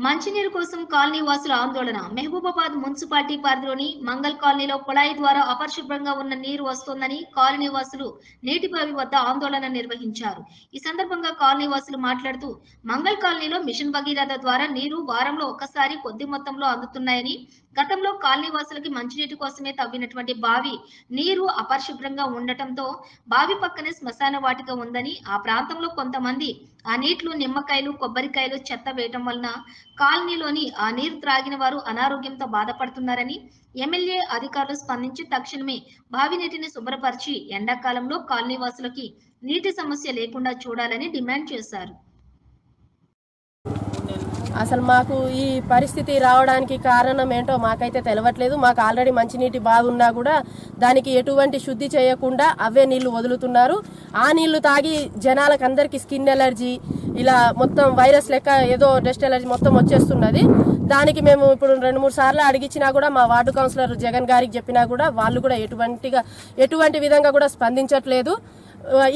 మంచినీరు కోసం కాలనీ వాసుల ఆందోళన. మహబూబాబాద్ మున్సిపాలిటీ పరిధిలోని మంగల్ కాలనీలో కుళాయి ద్వారా అపరిశుభ్రంగా ఉన్న నీరు వస్తోందని కాలనీ వాసులు నీటి బావి వద్ద ఆందోళన నిర్వహించారు. ఈ సందర్భంగా కాలనీ వాసులు మాట్లాడుతూ మంగల్ కాలనీలో మిషన్ భగీరథ ద్వారా నీరు వారంలో ఒక్కసారి కొద్ది మొత్తంలో అందుతున్నాయని, గతంలో కాలనీ వాసులకి మంచినీటి కోసమే తవ్వినటువంటి బావి నీరు అపరిశుభ్రంగా ఉండటంతో బావి పక్కనే శ్మశాన వాటిక ఉందని, ఆ ప్రాంతంలో కొంతమంది ఆ నీటిలో నిమ్మకాయలు, కొబ్బరికాయలు, చెత్త వేయటం వలన కాలనీలోని ఆ నీరు త్రాగిన వారు అనారోగ్యంతో బాధపడుతున్నారని, ఎమ్మెల్యే అధికారులు స్పందించి తక్షణమే బావి నీటిని శుభ్రపరిచి ఎండాకాలంలో కాలనీ వాసులకి నీటి సమస్య లేకుండా చూడాలని డిమాండ్ చేశారు. అసలు మాకు ఈ పరిస్థితి రావడానికి కారణం ఏంటో మాకైతే తెలవట్లేదు. మాకు ఆల్రెడీ మంచినీటి బావి ఉన్నా కూడా దానికి ఎటువంటి శుద్ధి చేయకుండా అవే నీళ్లు వదులుతున్నారు. ఆ నీళ్లు తాగి జనాలకు అందరికీ స్కిన్ ఎలర్జీ, ఇలా మొత్తం వైరస్ లెక్క ఏదో డస్ట్ ఎలర్జీ మొత్తం వచ్చేస్తున్నది. దానికి మేము ఇప్పుడు 2-3 సార్లు అడిగించినా కూడా మా వార్డు కౌన్సిలర్ జగన్ గారికి చెప్పినా కూడా వాళ్ళు కూడా ఎటువంటి విధంగా కూడా స్పందించట్లేదు.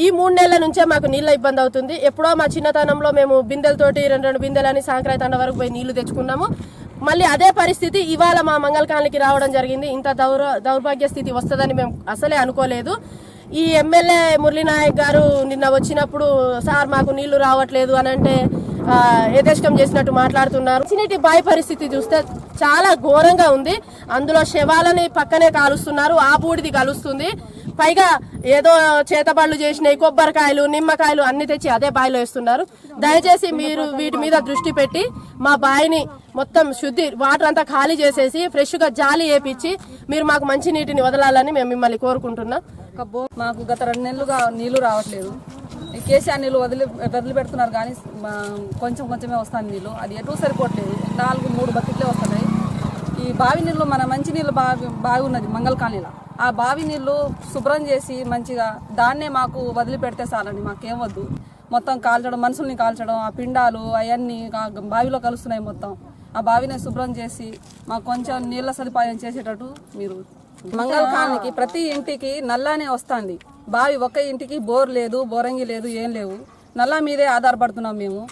ఈ 3 నెలల నుంచే మాకు నీళ్ళ ఇబ్బంది అవుతుంది. ఎప్పుడో మా చిన్నతనంలో మేము బిందెలతోటి 2 బిందెలని సాంక్రాయి తండ వరకు పోయి నీళ్లు తెచ్చుకున్నాము. మళ్ళీ అదే పరిస్థితి ఇవాళ మా మంగళ కాలనీకి రావడం జరిగింది. ఇంత దౌర్భాగ్య స్థితి వస్తుందని మేము అసలే అనుకోలేదు. ఈ ఎమ్మెల్యే మురళీనాయక్ గారు నిన్న వచ్చినప్పుడు సార్ మాకు నీళ్లు రావట్లేదు అని అంటే యథేష్టం చేసినట్టు మాట్లాడుతున్నారు. మంచినీటి బావి పరిస్థితి చూస్తే చాలా ఘోరంగా ఉంది. అందులో శవాలని పక్కనే కాలుస్తున్నారు, ఆ బూడిది కలుస్తుంది. పైగా ఏదో చేతబడులు చేసినాయి కొబ్బరికాయలు, నిమ్మకాయలు అన్ని తెచ్చి అదే బావిలో వేస్తున్నారు. దయచేసి మీరు వీటి మీద దృష్టి పెట్టి మా బావిని మొత్తం శుద్ధి వాటర్ అంతా ఖాళీ చేసేసి ఫ్రెష్ గా జాలి వేపించి మీరు మాకు మంచి నీటిని వదలాలని మేము మిమ్మల్ని కోరుకుంటున్నాం. మాకు గత 2 నెలలుగా నీళ్లు రావట్లేదు. ఈ కేసీఆర్ నీళ్ళు వదిలిపెడుతున్నారు కానీ కొంచెమే వస్తాను నీళ్ళు. అది ఎటు సరిపోవట్లేదు. 4-3 బకెట్లే వస్తున్నాయి. ఈ బావి నీళ్ళు మన మంచి నీళ్ళు బావి ఉన్నది మంగళ కాలనీలో. ఆ బావి నీళ్ళు శుభ్రం చేసి మంచిగా దాన్నే మాకు వదిలిపెడితే చాలండి. మాకేం వద్దు. మొత్తం కాల్చడం, మనుషుల్ని కాల్చడం, ఆ పిండాలు అవన్నీ బావిలో కలుస్తున్నాయి. మొత్తం ఆ బావిని శుభ్రం చేసి మాకు కొంచెం నీళ్ళ సదుపాయం చేసేటట్టు మీరు. మంగళ కాలనీకి ప్రతి ఇంటికి నల్లానే వస్తుంది. బావి ఒక్క ఇంటికి బోర్ లేదు, బోరంగి లేదు, ఏం లేవు. నల్లా మీదే ఆధారపడుతున్నాం మేము.